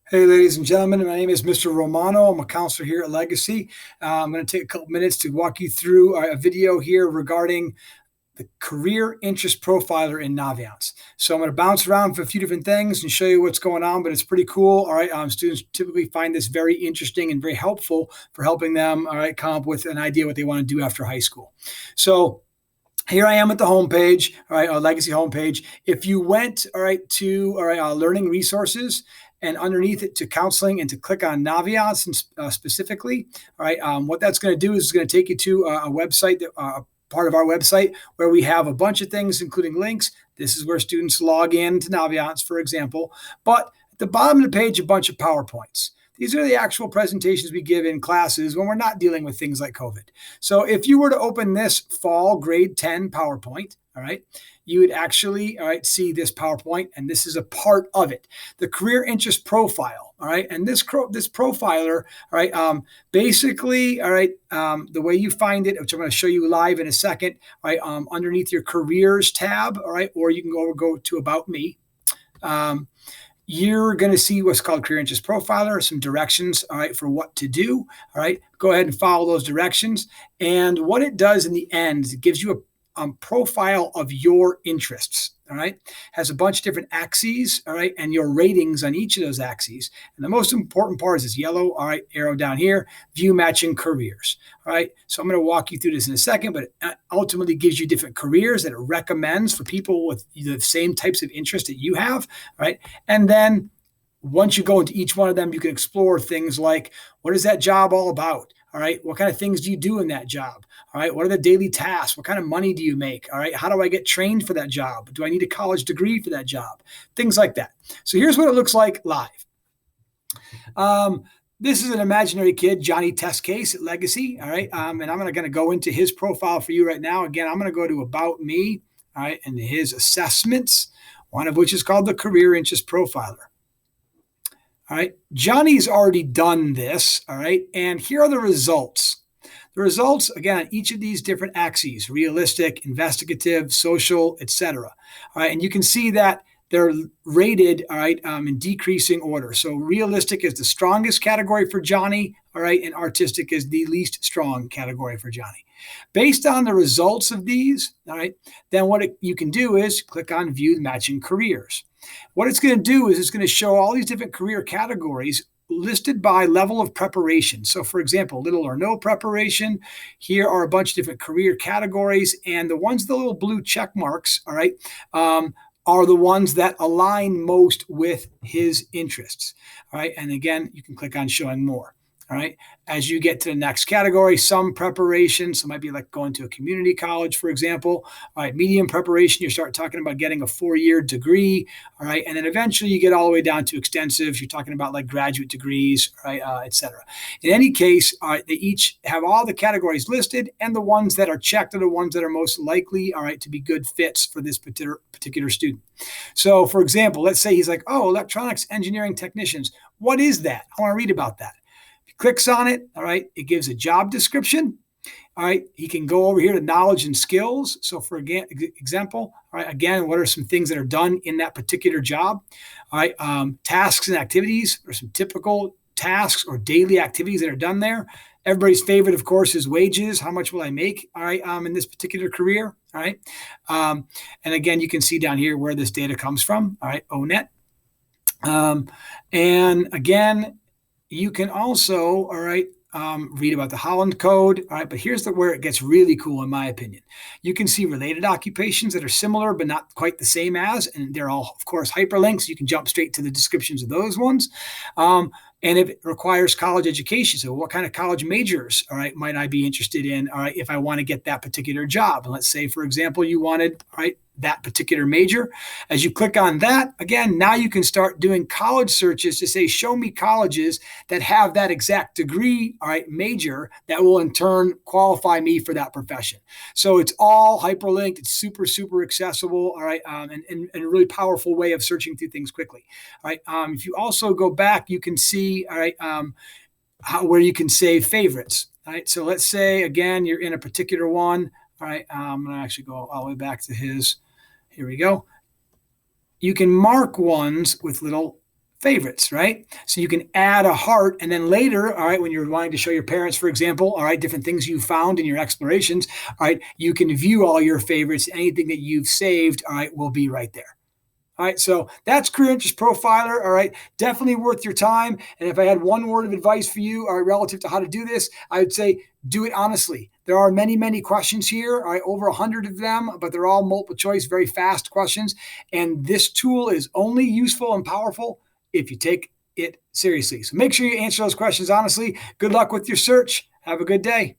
Hey, ladies and gentlemen, my name is Mr. Romano. I'm a counselor here at Legacy. I'm going to take a couple minutes to walk you through a video here regarding the career interest profiler in Naviance. So I'm going to bounce around for a few different things and show you what's going on, but it's pretty cool. All right. Students typically find this very interesting and very helpful for helping them, all right, come up with an idea what they want to do after high school. So here I am at the homepage, all right, our Legacy homepage. If you went, all right, to learning resources and underneath it to counseling and to click on Naviance specifically, all right, what that's going to do is it's going to take you to a website that part of our website where we have a bunch of things, including links. This is where students log in to Naviance, for example. But at the bottom of the page, a bunch of PowerPoints. These are the actual presentations we give in classes when we're not dealing with things like COVID. So if you were to open this fall grade 10 PowerPoint, all right, you would actually, all right, see this PowerPoint, and this is a part of it. The career interest profile, all right, and this profiler, all right, basically, all right, the way you find it, which I'm going to show you live in a second, all right, underneath your careers tab, all right, or you can go to About Me. You're going to see what's called career interest profiler, some directions, all right, for what to do. All right, go ahead and follow those directions. And what it does in the end is it gives you a profile of your interests. All right, has a bunch of different axes. All right, and your ratings on each of those axes. And the most important part is this yellow, all right, arrow down here, view matching careers. All right, so I'm going to walk you through this in a second, but it ultimately gives you different careers that it recommends for people with the same types of interest that you have. All right, and then once you go into each one of them, you can explore things like, what is that job all about? All right, what kind of things do you do in that job? All right, what are the daily tasks? What kind of money do you make? All right, how do I get trained for that job? Do I need a college degree for that job? Things like that. So here's what it looks like live. This is an imaginary kid, Johnny Test Case at Legacy. All right, and I'm going to go into his profile for you right now. Again, I'm going to go to About Me, all right, and his assessments, one of which is called the Career Interest Profiler. All right, Johnny's already done this, all right, and here are the results. The results, again, on each of these different axes, realistic, investigative, social, etc. All right, and you can see that they're rated, all right, in decreasing order. So realistic is the strongest category for Johnny, all right, and artistic is the least strong category for Johnny. Based on the results of these, all right, then what you can do is click on View Matching Careers. What it's going to do is it's going to show all these different career categories listed by level of preparation. So for example, little or no preparation. Here are a bunch of different career categories, and the ones with the little blue check marks, all right, are the ones that align most with his interests. All right, and again, you can click on Showing More. All right, as you get to the next category, some preparation, so it might be like going to a community college, for example. All right, medium preparation, you start talking about getting a 4-year degree. All right, and then eventually you get all the way down to extensive. You're talking about like graduate degrees, right, et cetera. In any case, they each have all the categories listed, and the ones that are checked are the ones that are most likely, all right, to be good fits for this particular student. So, for example, let's say he's like, oh, electronics engineering technicians. What is that? I want to read about that. Clicks on it, all right, it gives a job description. All right, he can go over here to knowledge and skills. So for example, all right, again, what are some things that are done in that particular job? All right, tasks and activities or some typical tasks or daily activities that are done there. Everybody's favorite, of course, is wages. How much will I make, all right, in this particular career, all right? And again, you can see down here where this data comes from, all right, ONET. And again, you can also, all right, read about the Holland Code, all right, but here's where it gets really cool, in my opinion. You can see related occupations that are similar but not quite the same as, and they're all, of course, hyperlinks. You can jump straight to the descriptions of those ones. And if it requires college education, so what kind of college majors, all right, might I be interested in, all right, if I want to get that particular job? And let's say, for example, you wanted, all right, that particular major. As you click on that, again, now you can start doing college searches to say, show me colleges that have that exact degree, all right, major that will in turn qualify me for that profession. So it's all hyperlinked. It's super, super accessible, all right, and a really powerful way of searching through things quickly. All right. If you also go back, you can see, all right, where you can save favorites. All right. So let's say, again, you're in a particular one. All right. I'm going to actually go all the way back to his. Here we go. You can mark ones with little favorites, right? So you can add a heart, and then later, all right, when you're wanting to show your parents, for example, all right, different things you found in your explorations, all right, you can view all your favorites. Anything that you've saved, all right, will be right there. All right, so that's Career Interest Profiler. All right, definitely worth your time. And if I had one word of advice for you, all right, relative to how to do this, I would say do it honestly. There are many, many questions here, all right, over 100 of them, but they're all multiple choice, very fast questions. And this tool is only useful and powerful if you take it seriously. So make sure you answer those questions honestly. Good luck with your search. Have a good day.